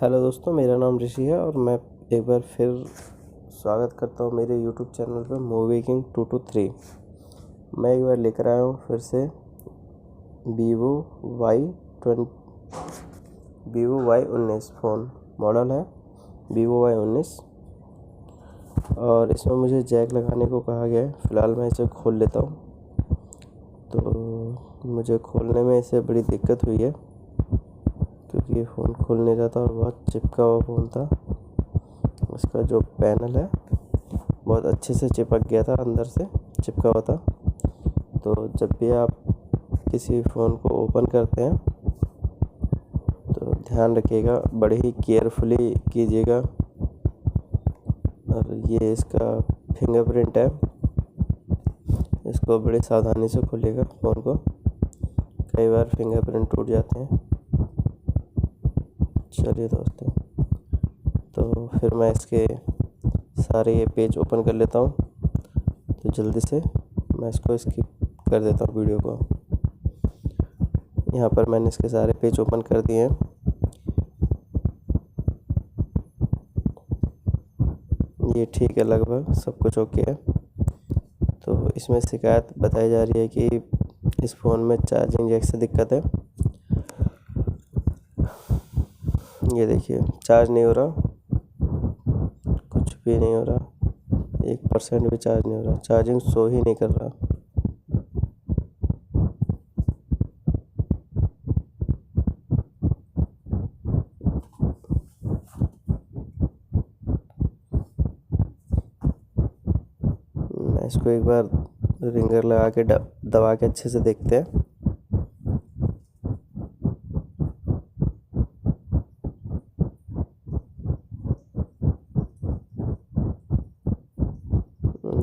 Hello दोस्तों, मेरा नाम ऋषि है और मैं एक बार फिर स्वागत करता हूँ मेरे यूट्यूब चैनल पर मूवी किंग 223। मैं एक बार लेकर आया हूँ फिर से वीवो वाई 19 फ़ोन मॉडल है वीवो वाई 19। और इसमें मुझे जैक लगाने को कहा गया है। फ़िलहाल मैं इसे खोल लेता हूँ। तो मुझे खोलने में इसे बड़ी दिक्कत हुई है क्योंकि ये फ़ोन खुल नहीं रहा था और बहुत चिपका हुआ फ़ोन था। इसका जो पैनल है बहुत अच्छे से चिपक गया था, अंदर से चिपका हुआ था। तो जब भी आप किसी फ़ोन को ओपन करते हैं तो ध्यान रखिएगा, बड़े ही केयरफुली कीजिएगा। और ये इसका फिंगरप्रिंट है, इसको बड़ी सावधानी से खोलिएगा फ़ोन को। कई बार फिंगरप्रिंट टूट जाते हैं। चलिए दोस्तों, तो फिर मैं इसके सारे ये पेज ओपन कर लेता हूँ। तो जल्दी से मैं इसको स्किप कर देता हूँ वीडियो को। यहाँ पर मैंने इसके सारे पेज ओपन कर दिए हैं। ये ठीक है, लगभग सब कुछ ओके है। तो इसमें शिकायत बताई जा रही है कि इस फ़ोन में चार्जिंग जैक से दिक्कत है। ये देखिए, चार्ज नहीं हो रहा, कुछ भी नहीं हो रहा, 1% भी चार्ज नहीं हो रहा, चार्जिंग शो ही नहीं कर रहा। मैं इसको एक बार रिंगर लगा के दबा के अच्छे से देखते हैं।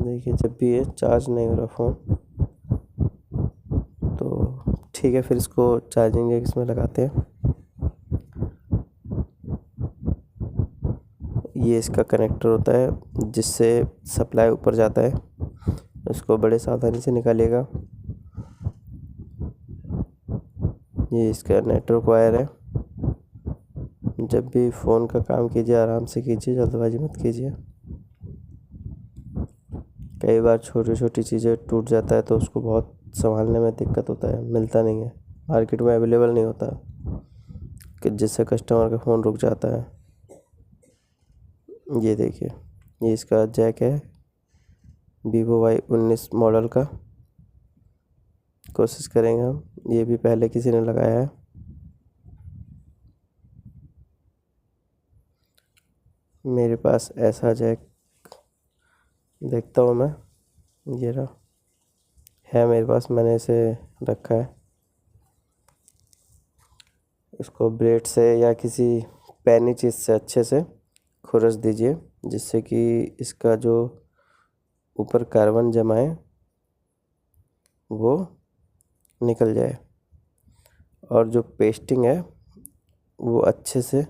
देखिए, जब भी ये चार्ज नहीं हो रहा फ़ोन, तो ठीक है, फिर इसको चार्जिंग जैक इसमें लगाते हैं। ये इसका कनेक्टर होता है जिससे सप्लाई ऊपर जाता है, इसको बड़े सावधानी से निकालिएगा। ये इसका नेटवर्क वायर है। जब भी फ़ोन का काम कीजिए आराम से कीजिए, जल्दबाजी मत कीजिए। कई बार छोटी छोटी चीज़ें टूट जाता है तो उसको बहुत संभालने में दिक्कत होता है, मिलता नहीं है, मार्केट में अवेलेबल नहीं होता, कि जिससे कस्टमर का फ़ोन रुक जाता है। ये देखिए, ये इसका जैक है वीवो वाई 19 मॉडल का। कोशिश करेंगे हम, ये भी पहले किसी ने लगाया है। मेरे पास ऐसा जैक देखता हूँ मैं, ये रहा है मेरे पास, मैंने इसे रखा है। इसको ब्लेड से या किसी पैनी चीज़ से अच्छे से खुरच दीजिए, जिससे कि इसका जो ऊपर कार्बन जमा है वो निकल जाए और जो पेस्टिंग है वो अच्छे से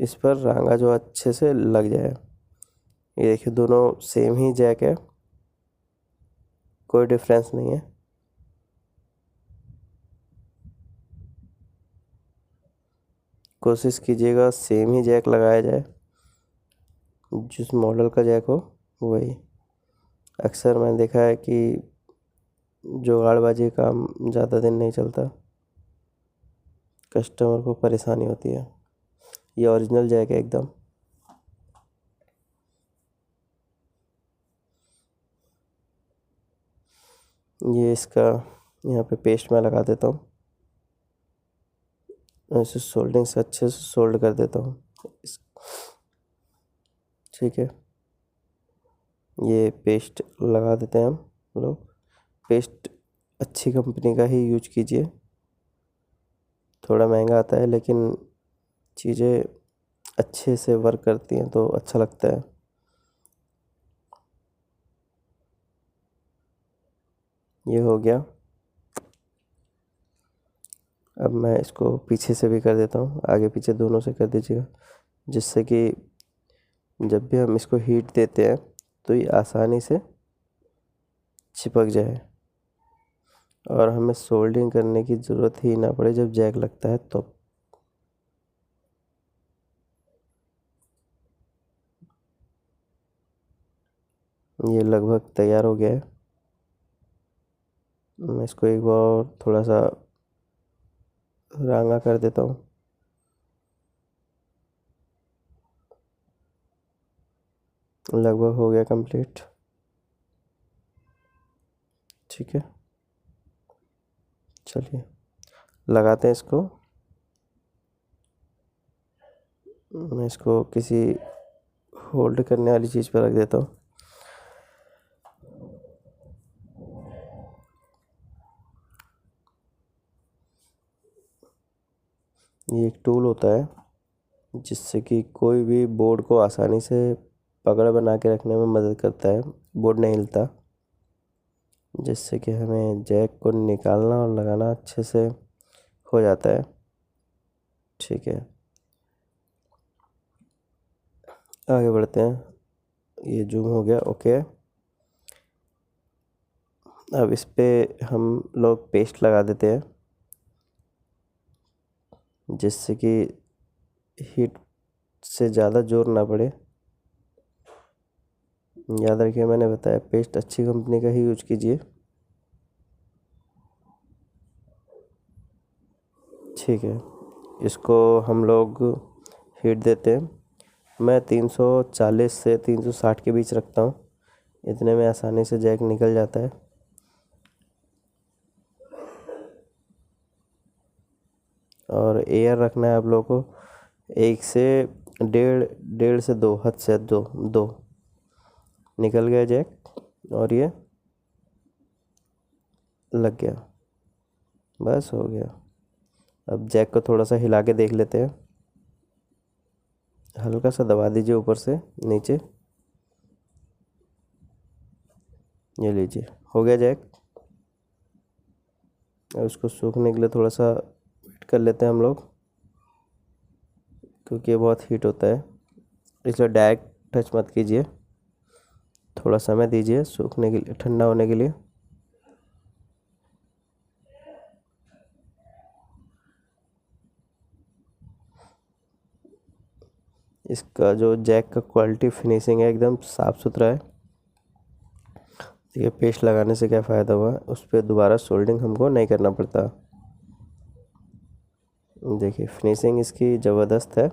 इस पर रांगा जो अच्छे से लग जाए। ये देखिए, दोनों सेम ही जैक है, कोई डिफरेंस नहीं है। कोशिश कीजिएगा सेम ही जैक लगाया जाए, जिस मॉडल का जैक हो वही। अक्सर मैंने देखा है कि जुगाड़बाजी काम ज़्यादा दिन नहीं चलता, कस्टमर को परेशानी होती है। ये ओरिजिनल जैक है एकदम। ये इसका यहाँ पे पेस्ट मैं लगा देता हूँ, ऐसे सोल्डिंग से अच्छे से सोल्ड कर देता हूँ। ठीक है, ये पेस्ट लगा देते हैं हम लोग। पेस्ट अच्छी कंपनी का ही यूज कीजिए, थोड़ा महंगा आता है लेकिन चीज़ें अच्छे से वर्क करती हैं तो अच्छा लगता है। ये हो गया। अब मैं इसको पीछे से भी कर देता हूँ, आगे पीछे दोनों से कर दीजिएगा, जिससे कि जब भी हम इसको हीट देते हैं तो ये आसानी से चिपक जाए और हमें सोल्डिंग करने की ज़रूरत ही ना पड़े जब जैक लगता है तो। ये लगभग तैयार हो गया है। मैं इसको एक बार थोड़ा सा रांगा कर देता हूँ। लगभग हो गया कंप्लीट। ठीक है, चलिए लगाते हैं इसको। मैं इसको किसी होल्ड करने वाली चीज़ पर रख देता हूँ। ये एक टूल होता है जिससे कि कोई भी बोर्ड को आसानी से पकड़ बना के रखने में मदद करता है। बोर्ड नहीं हिलता, जिससे कि हमें जैक को निकालना और लगाना अच्छे से हो जाता है। ठीक है, आगे बढ़ते हैं। ये जूम हो गया, ओके। अब इस पे हम लोग पेस्ट लगा देते हैं, जिससे कि हीट से ज़्यादा जोर ना पड़े। याद रखिए, मैंने बताया पेस्ट अच्छी कंपनी का ही यूज कीजिए। ठीक है, इसको हम लोग हीट देते हैं। मैं 340 से 360 के बीच रखता हूँ, इतने में आसानी से जैक निकल जाता है। और एयर रखना है आप लोगों को 1 से 1.5 से 2, हद से 2 निकल गया जैक और ये लग गया, बस हो गया। अब जैक को थोड़ा सा हिला के देख लेते हैं। हल्का सा दबा दीजिए ऊपर से नीचे। ये लीजिए, हो गया जैक। अब उसको सूखने के लिए थोड़ा सा वेट कर लेते हैं हम लोग, क्योंकि ये बहुत हीट होता है, इसलिए डायरेक्ट टच मत कीजिए। थोड़ा समय दीजिए सूखने के लिए, ठंडा होने के लिए। इसका जो जैक का क्वालिटी फिनिशिंग है एकदम साफ़ सुथरा है। ये पेस्ट लगाने से क्या फ़ायदा हुआ, उस पर दोबारा सोल्डिंग हमको नहीं करना पड़ता। देखिए फिनिशिंग इसकी ज़बरदस्त है।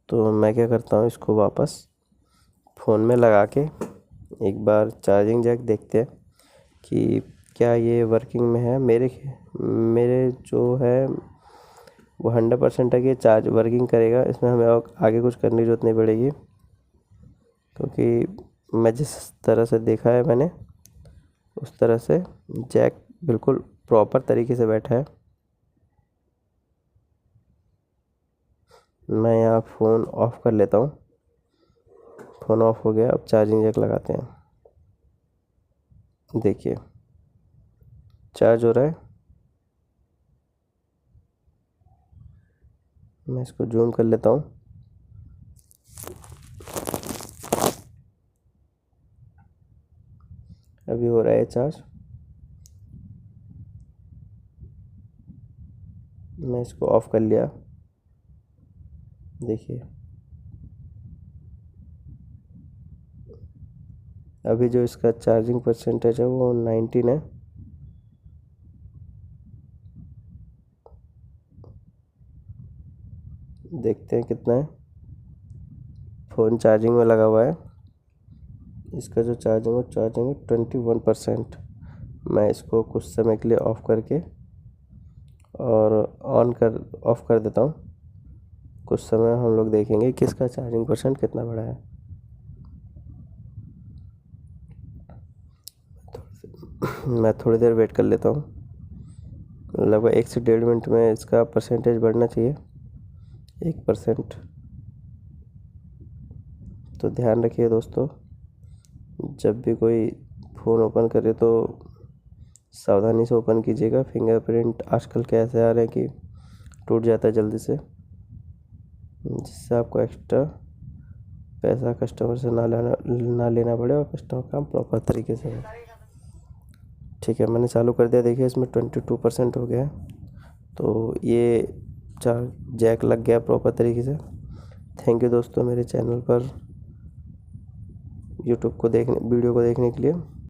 तो मैं क्या करता हूँ, इसको वापस फ़ोन में लगा के एक बार चार्जिंग जैक देखते हैं कि क्या ये वर्किंग में है। मेरे जो है वो 100% है कि चार्ज वर्किंग करेगा। इसमें हमें और आगे कुछ करने की ज़रूरत नहीं पड़ेगी, क्योंकि मैं जिस तरह से देखा है मैंने, उस तरह से जैक बिल्कुल प्रॉपर तरीके से बैठा है। मैं यहाँ फ़ोन ऑफ़ कर लेता हूँ। फ़ोन ऑफ़ हो गया, अब चार्जिंग जैक लगाते हैं। देखिए चार्ज हो रहा है। मैं इसको जूम कर लेता हूँ। अभी हो रहा है चार्ज। मैं इसको ऑफ़ कर लिया। देखिए अभी जो इसका चार्जिंग परसेंटेज है वो 19 है। देखते हैं कितना है। फ़ोन चार्जिंग में लगा हुआ है। इसका जो चार्जिंग है 21%। मैं इसको कुछ समय के लिए ऑफ़ करके और ऑफ़ कर देता हूँ। कुछ समय हम लोग देखेंगे कि इसका चार्जिंग परसेंट कितना बढ़ा है। मैं थोड़ी देर वेट कर लेता हूँ। लगभग 1 से 1.5 मिनट में इसका परसेंटेज बढ़ना चाहिए 1%। तो ध्यान रखिए दोस्तों, जब भी कोई फ़ोन ओपन करे तो सावधानी से ओपन कीजिएगा। फिंगरप्रिंट आजकल कैसे आ रहे हैं कि टूट जाता है जल्दी से, जिससे आपको एक्स्ट्रा पैसा कस्टमर से ना लेना पड़े और कस्टमर काम प्रॉपर तरीके से हो। ठीक है, मैंने चालू कर दिया। देखिए इसमें 22% हो गया है। तो ये चार जैक लग गया प्रॉपर तरीके से। थैंक यू दोस्तों मेरे चैनल पर यूट्यूब को देखने वीडियो को देखने के लिए।